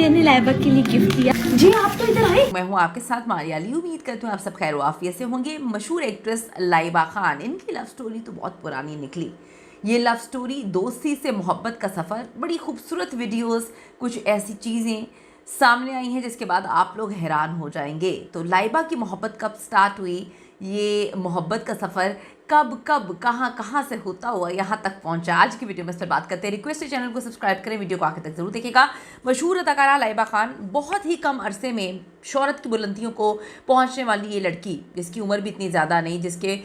भैया ने लाइबा के लिए गिफ्ट दिया। जी आप तो इधर आए। मैं हूँ आपके साथ मारियाली। उम्मीद करती हूँ आप सब खैर वाफियत से होंगे। मशहूर एक्ट्रेस लाइबा खान, इनकी लव स्टोरी तो बहुत पुरानी निकली। ये लव स्टोरी दोस्ती से मोहब्बत का सफ़र, बड़ी खूबसूरत वीडियोस, कुछ ऐसी चीज़ें सामने आई हैं जिसके बाद आप लोग हैरान हो जाएंगे। तो लाइबा की मोहब्बत कब स्टार्ट हुई, ये मोहब्बत का सफ़र कब कब कहाँ कहाँ से होता हुआ यहाँ तक पहुँचा, आज की वीडियो में इस पर बात करते हैं। रिक्वेस्ट है चैनल को सब्सक्राइब करें, वीडियो को आखिर तक जरूर देखिएगा। मशहूर अदाकारा लाइबा खान, बहुत ही कम अरसे में शोहरत की बुलंदियों को पहुँचने वाली ये लड़की, जिसकी उम्र भी इतनी ज़्यादा नहीं, जिसके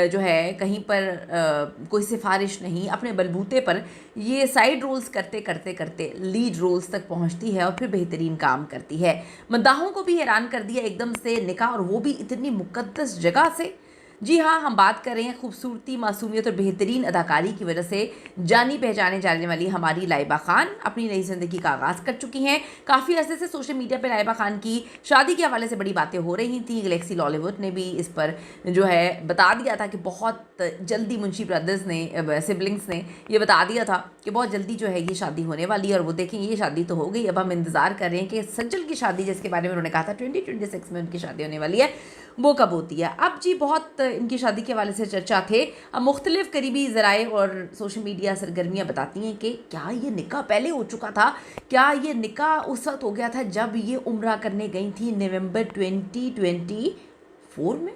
जो है कहीं पर कोई सिफारिश नहीं, अपने बलबूते पर ये साइड रोल्स करते करते करते लीड रोल्स तक पहुँचती है और फिर बेहतरीन काम करती है। मद्दाहों को भी हैरान कर दिया एकदम से निकाह, और वो भी इतनी मुकद्दस जगह से। जी हाँ, हम बात कर रहे हैं खूबसूरती, मासूमियत और बेहतरीन अदाकारी की वजह से जानी पहचाने जाने वाली हमारी लाइबा खान अपनी नई ज़िंदगी का आगाज़ कर चुकी हैं। काफ़ी अर्से से सोशल मीडिया पर लाइबा खान की शादी के हवाले से बड़ी बातें हो रही थी। गैलेक्सी लॉलीवुड ने भी इस पर जो है बता दिया था कि बहुत जल्दी, मुंशी ब्रदर्स ने, सिबलिंग्स ने ये बता दिया था कि बहुत जल्दी जो है ये शादी होने वाली है। और वो देखें, ये शादी तो हो गई। अब हम इंतज़ार कर रहे हैं कि सज्जल की शादी, जिसके बारे में उन्होंने कहा था 2026 में उनकी शादी होने वाली है, वो कब होती है। अब जी बहुत इनकी शादी के हवाले से चर्चा थे। अब मुख्तलिफ करीबी ज़राए और सोशल मीडिया सरगर्मियाँ बताती हैं कि क्या ये निकाह पहले हो चुका था, क्या ये निकाह उस वक्त हो गया था जब ये उम्रा करने गई थी नवंबर 2024 में।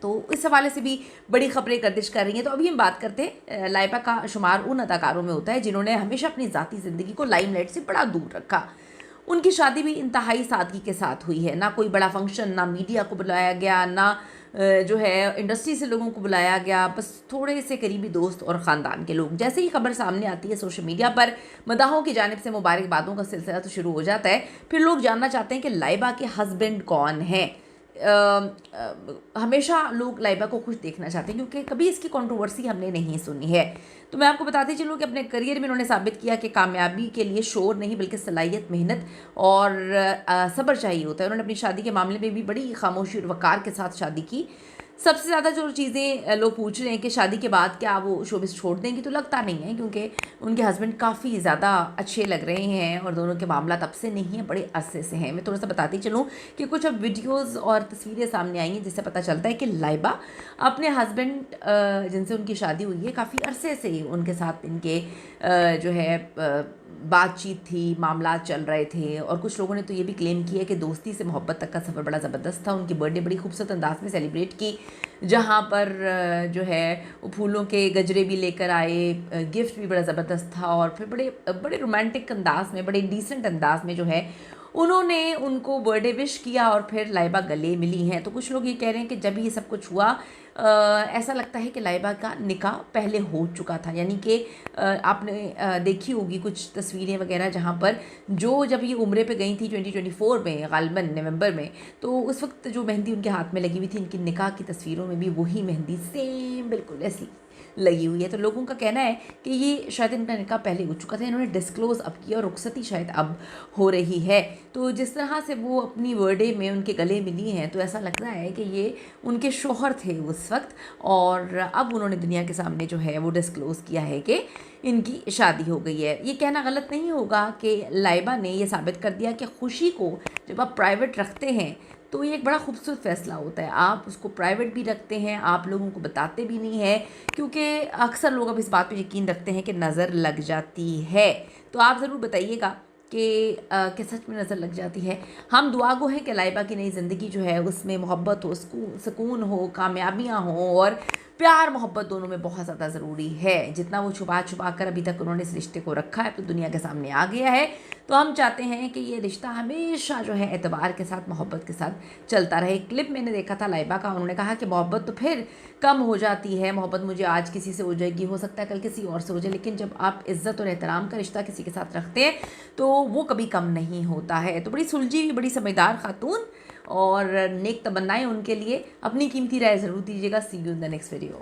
तो इस हवाले से भी बड़ी खबरें गर्दिश कर रही हैं। तो अभी हम बात करते हैं, लाइबा का शुमार उन अदाकारों में होता है जिन्होंने हमेशा अपनी ज़ाती ज़िंदगी को लाइमलाइट से बड़ा दूर रखा। उनकी शादी भी इंतहाई सादगी के साथ हुई है। ना कोई बड़ा फंक्शन, ना मीडिया को बुलाया गया, ना जो है इंडस्ट्री से लोगों को बुलाया गया, बस थोड़े से करीबी दोस्त और ख़ानदान के लोग। जैसे ही खबर सामने आती है सोशल मीडिया पर, मदाहों की जानिब से मुबारकबादों का सिलसिला तो शुरू हो जाता है। फिर लोग जानना चाहते हैं कि लाइबा के हस्बैंड कौन हैं। हमेशा लोग लाइबा को खुश देखना चाहते हैं क्योंकि कभी इसकी कंट्रोवर्सी हमने नहीं सुनी है। तो मैं आपको बताती चलूँ कि अपने करियर में उन्होंने साबित किया कि कामयाबी के लिए शोर नहीं बल्कि सलाहियत, मेहनत और सब्र चाहिए होता है। उन्होंने अपनी शादी के मामले में भी बड़ी खामोशी और वक़ार के साथ शादी की। सबसे ज़्यादा जो चीज़ें लोग पूछ रहे हैं कि शादी के बाद क्या वो शोबिज़ छोड़ देंगी, तो लगता नहीं है, क्योंकि उनके हस्बैंड काफ़ी ज़्यादा अच्छे लग रहे हैं और दोनों के मामला तब से नहीं है, बड़े अरसे से हैं। मैं थोड़ा सा बताती चलूँ कि कुछ अब वीडियोज़ और तस्वीरें सामने आई हैं जिससे पता चलता है कि लाइबा अपने हस्बैंड जिनसे उनकी शादी हुई है, काफ़ी अरसे से उनके साथ इनके जो है बातचीत थी, मामला चल रहे थे। और कुछ लोगों ने तो ये भी क्लेम किया कि दोस्ती से मोहब्बत तक का सफ़र बड़ा ज़बरदस्त था। उनकी बर्थडे बड़ी खूबसूरत अंदाज में सेलिब्रेट की, जहाँ पर जो है वो फूलों के गजरे भी लेकर आए, गिफ्ट भी बड़ा ज़बरदस्त था, और फिर बड़े बड़े रोमांटिक अंदाज में, बड़े डिसेंट अंदाज में जो है उन्होंने उनको बर्थडे विश किया और फिर लाइबा गले मिली हैं। तो कुछ लोग ये कह रहे हैं कि जब ये सब कुछ हुआ, ऐसा लगता है कि लाइबा का निकाह पहले हो चुका था। यानी कि आपने देखी होगी कुछ तस्वीरें वगैरह जहाँ पर जब ये उम्रे पे गई थी 2024 में, गालिबन नवंबर में, तो उस वक्त जो मेहंदी उनके हाथ में लगी हुई थी, इनकी निकाह की तस्वीरों में भी वही मेहंदी सेम बिल्कुल ऐसी लगी हुई है। तो लोगों का कहना है कि ये शायद इनका निकाह पहले हो चुका था, इन्होंने डिस्क्लोज़ अब किया और रुखसती शायद अब हो रही है। तो जिस तरह से वो अपनी बर्थडे में उनके गले मिली हैं, तो ऐसा लग रहा है कि ये उनके शौहर थे उस वक्त, और अब उन्होंने दुनिया के सामने जो है वो डिस्क्लोज़ किया है कि इनकी शादी हो गई है। ये कहना गलत नहीं होगा कि लाइबा ने ये साबित कर दिया कि खुशी को जब आप प्राइवेट रखते हैं तो ये एक बड़ा खूबसूरत फ़ैसला होता है। आप उसको प्राइवेट भी रखते हैं, आप लोगों को बताते भी नहीं हैं, क्योंकि अक्सर लोग अब इस बात पे यकीन रखते हैं कि नज़र लग जाती है। तो आप ज़रूर बताइएगा कि सच में नज़र लग जाती है। हम दुआ गो हैं कि लाइबा की नई ज़िंदगी जो है उसमें मोहब्बत हो, सुकून हो, कामयाबियाँ हों, और प्यार मोहब्बत दोनों में बहुत ज़्यादा ज़रूरी है। जितना वो छुपा छुपा कर अभी तक उन्होंने इस रिश्ते को रखा है, तो दुनिया के सामने आ गया है। तो हम चाहते हैं कि ये रिश्ता हमेशा जो है एतबार के साथ, मोहब्बत के साथ चलता रहे। क्लिप मैंने देखा था लाइबा का, उन्होंने कहा कि मोहब्बत तो फिर कम हो जाती है, मोहब्बत मुझे आज किसी से हो जाएगी, हो सकता है कल किसी और से हो जाए, लेकिन जब आप इज़्ज़त और एहतराम का रिश्ता किसी के साथ रखते हैं तो वो कभी कम नहीं होता है। तो बड़ी सुलझी हुई, बड़ी समझदार खातून, और नेक तमन्नाएं उनके लिए। अपनी कीमती राय ज़रूर दीजिएगा। See you in the next video.